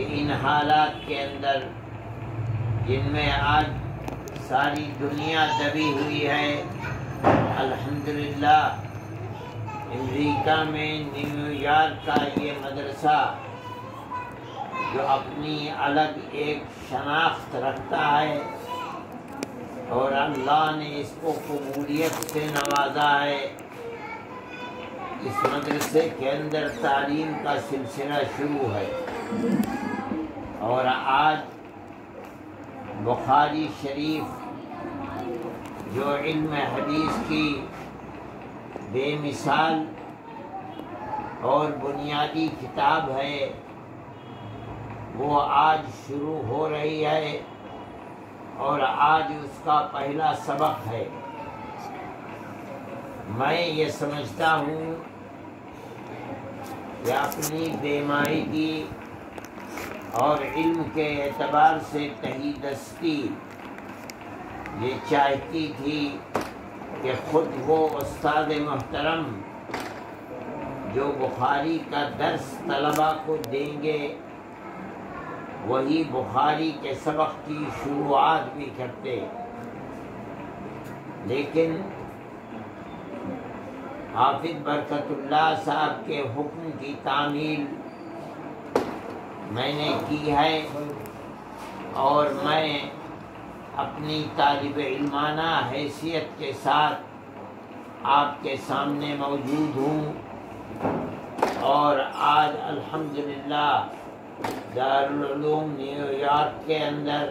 کہ ان حالات کے اندر جن میں آج ساری دنیا دبی ہوئی ہے، الحمدللہ امریکہ میں نیو یارک کا یہ مدرسہ جو اپنی الگ ایک شناخت رکھتا ہے اور اللہ نے اس کو قبولیت سے نوازا ہے، اس مدرسے کے اندر تعلیم کا سلسلہ شروع ہے۔ اور آج بخاری شریف جو علم حدیث کی بے مثال اور بنیادی کتاب ہے، وہ آج شروع ہو رہی ہے اور آج اس کا پہلا سبق ہے۔ میں یہ سمجھتا ہوں کہ اپنی بیمائیگی اور علم کے اعتبار سے تہی دستی یہ چاہتی تھی کہ خود وہ استاد محترم جو بخاری کا درس طلباء کو دیں گے وہی بخاری کے سبق کی شروعات بھی کرتے، لیکن حافظ برکت اللہ صاحب کے حکم کی تعمیل میں نے کی ہے اور میں اپنی طالب علمانہ حیثیت کے ساتھ آپ کے سامنے موجود ہوں، اور آج الحمدللہ دارالعلوم نیو یارک کے اندر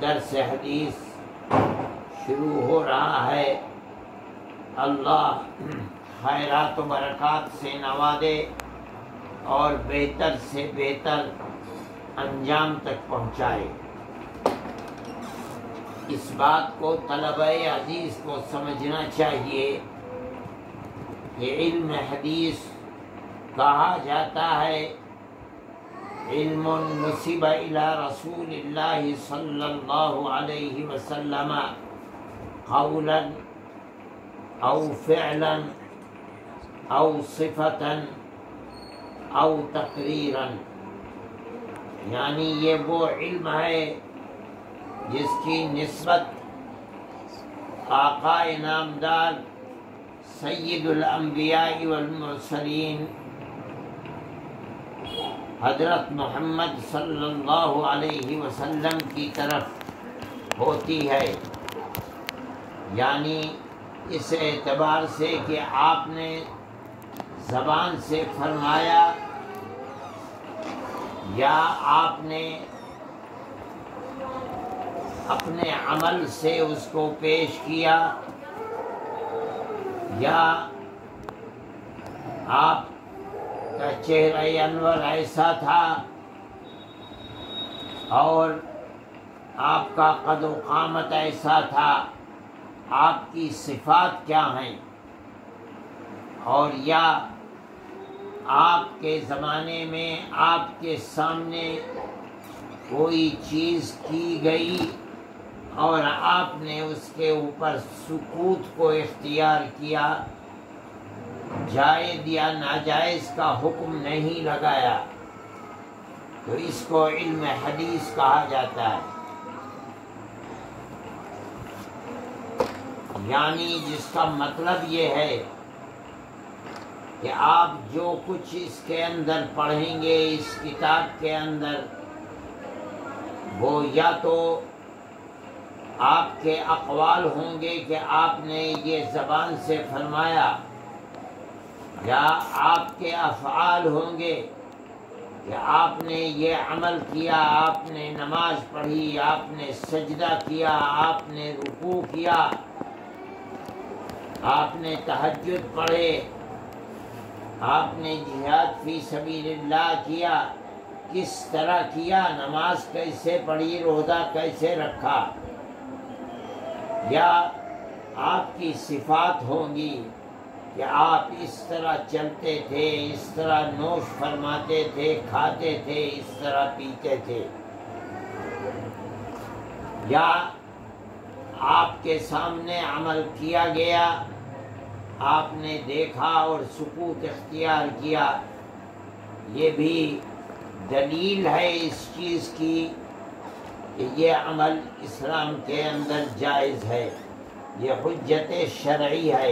درس حدیث شروع ہو رہا ہے۔ اللہ خیرات و برکات سے نوازے اور بہتر سے بہتر انجام تک پہنچائے۔ اس بات کو طلبہ عزیز کو سمجھنا چاہیے کہ علم حدیث کہا جاتا ہے علم نسب الی رسول اللہ صلی اللہ علیہ وسلم قولا او فعلا او صفتا او تقریرا، یعنی یہ وہ علم ہے جس کی نسبت آقا نامدار سید الانبیاء والمرسلین حضرت محمد صلی اللہ علیہ وسلم کی طرف ہوتی ہے، یعنی اس اعتبار سے کہ آپ نے زبان سے فرمایا یا آپ نے اپنے عمل سے اس کو پیش کیا یا آپ کا چہرہ انور ایسا تھا اور آپ کا قد و قامت ایسا تھا، آپ کی صفات کیا ہیں، اور یا آپ کے زمانے میں آپ کے سامنے کوئی چیز کی گئی اور آپ نے اس کے اوپر سکوت کو اختیار کیا، جائز یا ناجائز کا حکم نہیں لگایا، تو اس کو علم حدیث کہا جاتا ہے۔ یعنی جس کا مطلب یہ ہے کہ آپ جو کچھ اس کے اندر پڑھیں گے اس کتاب کے اندر، وہ یا تو آپ کے اقوال ہوں گے کہ آپ نے یہ زبان سے فرمایا، یا آپ کے افعال ہوں گے کہ آپ نے یہ عمل کیا، آپ نے نماز پڑھی، آپ نے سجدہ کیا، آپ نے رکوع کیا، آپ نے تہجد پڑھے، آپ نے جہاد فی سبیل اللہ کیا، کس طرح کیا، نماز کیسے پڑھی، روزہ کیسے رکھا، یا آپ کی صفات ہوں گی کہ آپ اس طرح چلتے تھے، اس طرح نوش فرماتے تھے، کھاتے تھے، اس طرح پیتے تھے، یا آپ کے سامنے عمل کیا گیا، آپ نے دیکھا اور سکوت اختیار کیا، یہ بھی دلیل ہے اس چیز کی کہ یہ عمل اسلام کے اندر جائز ہے، یہ حجت شرعی ہے۔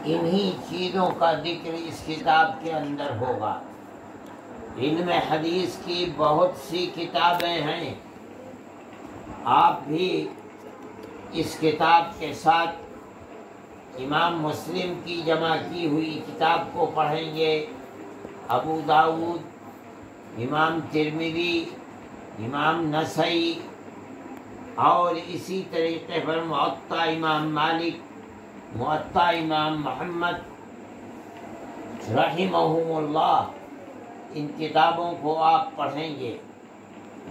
انہی چیزوں کا ذکر اس کتاب کے اندر ہوگا۔ علم حدیث کی بہت سی کتابیں ہیں، آپ بھی اس کتاب کے ساتھ امام مسلم کی جمع کی ہوئی کتاب کو پڑھیں گے، ابو داؤد، امام ترمذی، امام نسائی، اور اسی طریقے پر موطا امام مالک، موطا امام محمد رحمہم اللہ، ان کتابوں کو آپ پڑھیں گے۔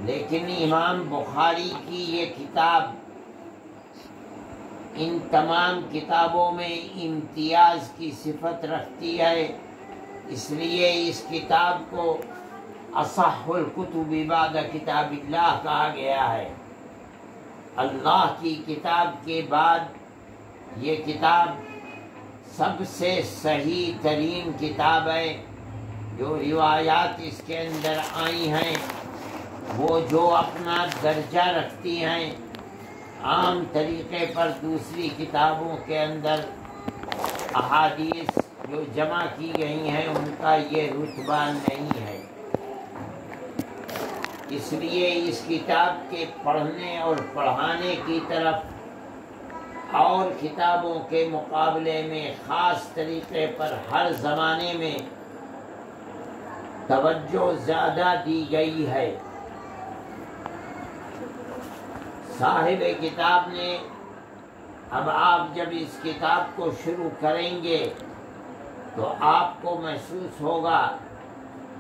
لیکن امام بخاری کی یہ کتاب ان تمام کتابوں میں امتیاز کی صفت رکھتی ہے، اس لیے اس کتاب کو اصح الکتب بعد کتاب اللہ کہا گیا ہے۔ اللہ کی کتاب کے بعد یہ کتاب سب سے صحیح ترین کتاب ہے۔ جو روایات اس کے اندر آئی ہیں وہ جو اپنا درجہ رکھتی ہیں، عام طریقے پر دوسری کتابوں کے اندر احادیث جو جمع کی گئی ہیں ان کا یہ رتبہ نہیں ہے۔ اس لیے اس کتاب کے پڑھنے اور پڑھانے کی طرف اور کتابوں کے مقابلے میں خاص طریقے پر ہر زمانے میں توجہ زیادہ دی گئی ہے۔ صاحب کتاب نے اب آپ جب اس کتاب کو شروع کریں گے تو آپ کو محسوس ہوگا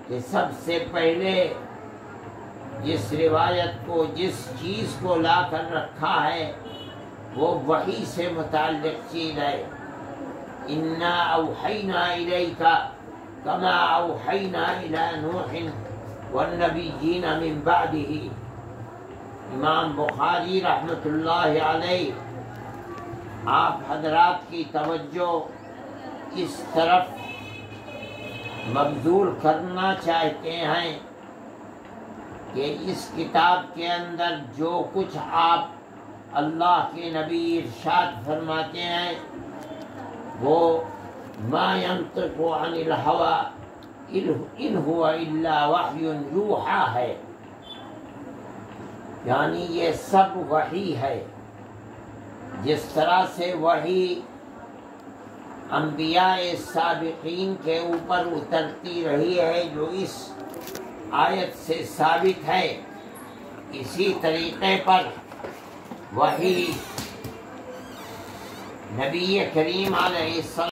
کہ سب سے پہلے جس روایت کو، جس چیز کو لا کر رکھا ہے وہ وحی سے متعلق چیز ہے۔ انا اوحینا الیک کما اوحینا الی نوح والنبیین من بعدہ۔ امام بخاری رحمۃ اللہ علیہ آپ حضرات کی توجہ اس طرف مبذول کرنا چاہتے ہیں کہ اس کتاب کے اندر جو کچھ آپ اللہ کے نبی ارشاد فرماتے ہیں وہ ما ينطق عن الهوى ان هو الا وحی یوحی ہے، یعنی یہ سب وحی ہے۔ جس طرح سے وحی انبیاء سابقین کے اوپر اترتی رہی ہے جو اس آیت سے ثابت ہے، اسی طریقے پر وحی نبی کریم علیہ السلام